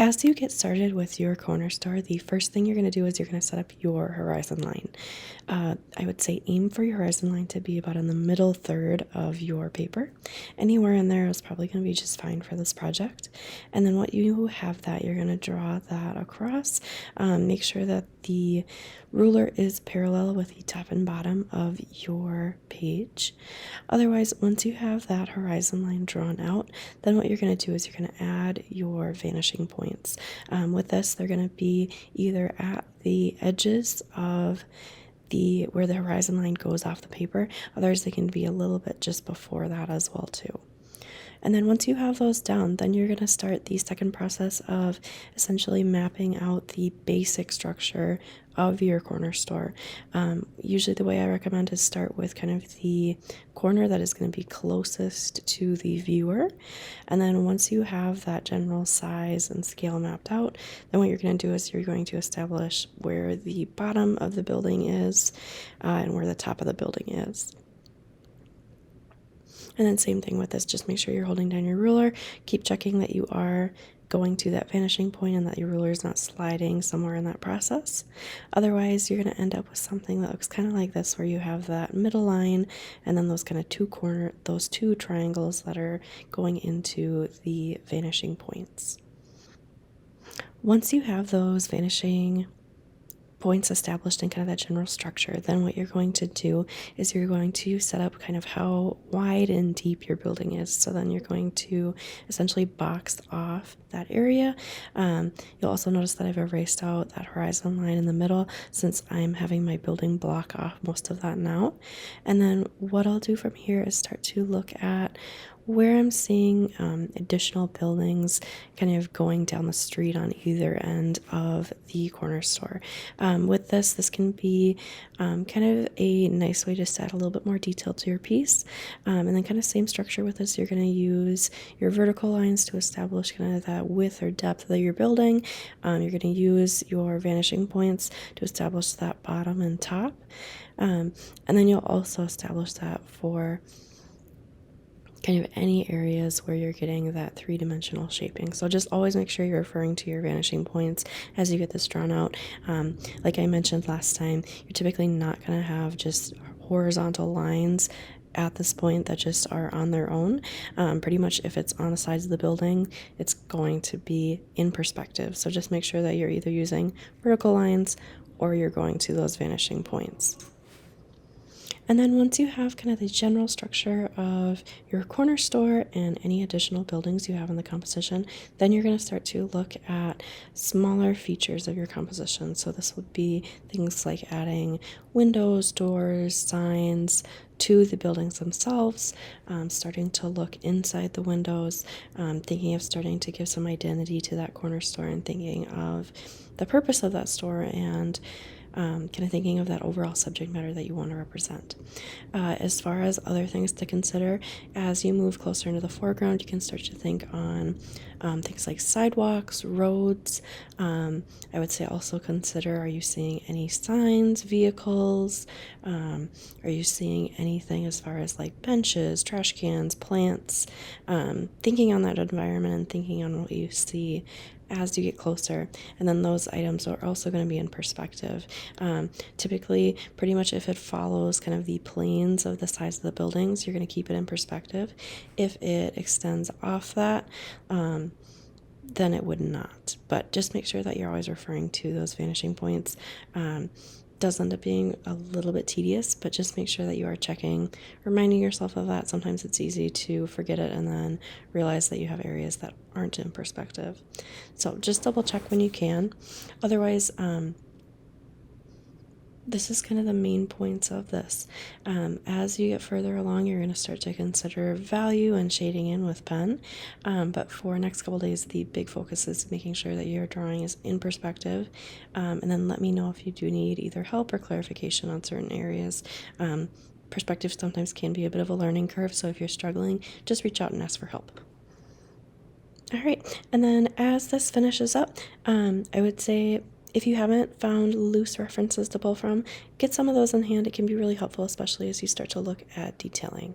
As you get started with your corner store, the first thing you're going to do is you're going to set up your horizon line. I would say aim for your horizon line to be about in the middle third of your paper. Anywhere in there is probably going to be just fine for this project. And then what you have that, you're going to draw that across. Make sure that the ruler is parallel with the top and bottom of your page. Otherwise, once you have that horizon line drawn out, then what you're going to do is you're going to add your vanishing points. With this, they're going to be either at the edges of where the horizon line goes off the paper. Others, they can be a little bit just before that as well too. And then once you have those down, then you're going to start the second process of essentially mapping out the basic structure of your corner store. Usually the way I recommend is start with kind of the corner that is going to be closest to the viewer. And then once you have that general size and scale mapped out, then what you're going to do is you're going to establish where the bottom of the building is and where the top of the building is. And then same thing with this, just make sure you're holding down your ruler, keep checking that you are going to that vanishing point and that your ruler is not sliding somewhere in that process. Otherwise, you're going to end up with something that looks kind of like this, where you have that middle line and then those kind of those two triangles that are going into the vanishing points. Once you have those vanishing points established in kind of that general structure, then what you're going to do is you're going to set up kind of how wide and deep your building is. So then you're going to essentially box off that area. You'll also notice that I've erased out that horizon line in the middle since I'm having my building block off most of that now. And then what I'll do from here is start to look at where I'm seeing additional buildings kind of going down the street on either end of the corner store. With this can be kind of a nice way to add a little bit more detail to your piece. And then kind of same structure with this, you're going to use your vertical lines to establish kind of that width or depth that you're building. You're going to use your vanishing points to establish that bottom and top. And then you'll also establish that for kind of any areas where you're getting that three-dimensional shaping. So just always make sure you're referring to your vanishing points as you get this drawn out. Like I mentioned last time, you're typically not going to have just horizontal lines at this point that just are on their own. Pretty much if it's on the sides of the building, it's going to be in perspective. So just make sure that you're either using vertical lines or you're going to those vanishing points. And then once you have kind of the general structure of your corner store and any additional buildings you have in the composition, then you're going to start to look at smaller features of your composition. So this would be things like adding windows, doors, signs to the buildings themselves, starting to look inside the windows, thinking of starting to give some identity to that corner store and thinking of the purpose of that store and kind of thinking of that overall subject matter that you want to represent. As far as other things to consider, as you move closer into the foreground, you can start to think on things like sidewalks, roads. I would say also consider, are you seeing any signs, vehicles? Are you seeing anything as far as like benches, trash cans, plants? Thinking on that environment and thinking on what you see as you get closer. And then those items are also going to be in perspective. Typically, pretty much if it follows kind of the planes of the size of the buildings, you're going to keep it in perspective. If it extends off that, then it would not. But just make sure that you're always referring to those vanishing points. Does end up being a little bit tedious, but just make sure that you are checking, reminding yourself of that. Sometimes it's easy to forget it and then realize that you have areas that aren't in perspective. So just double check when you can. Otherwise, this is kind of the main points of this. As you get further along, you're going to start to consider value and shading in with pen. But for next couple days, the big focus is making sure that your drawing is in perspective. And then let me know if you do need either help or clarification on certain areas. Perspective sometimes can be a bit of a learning curve, so if you're struggling, just reach out and ask for help. All right, and then as this finishes up, I would say if you haven't found loose references to pull from, get some of those in hand. It can be really helpful, especially as you start to look at detailing.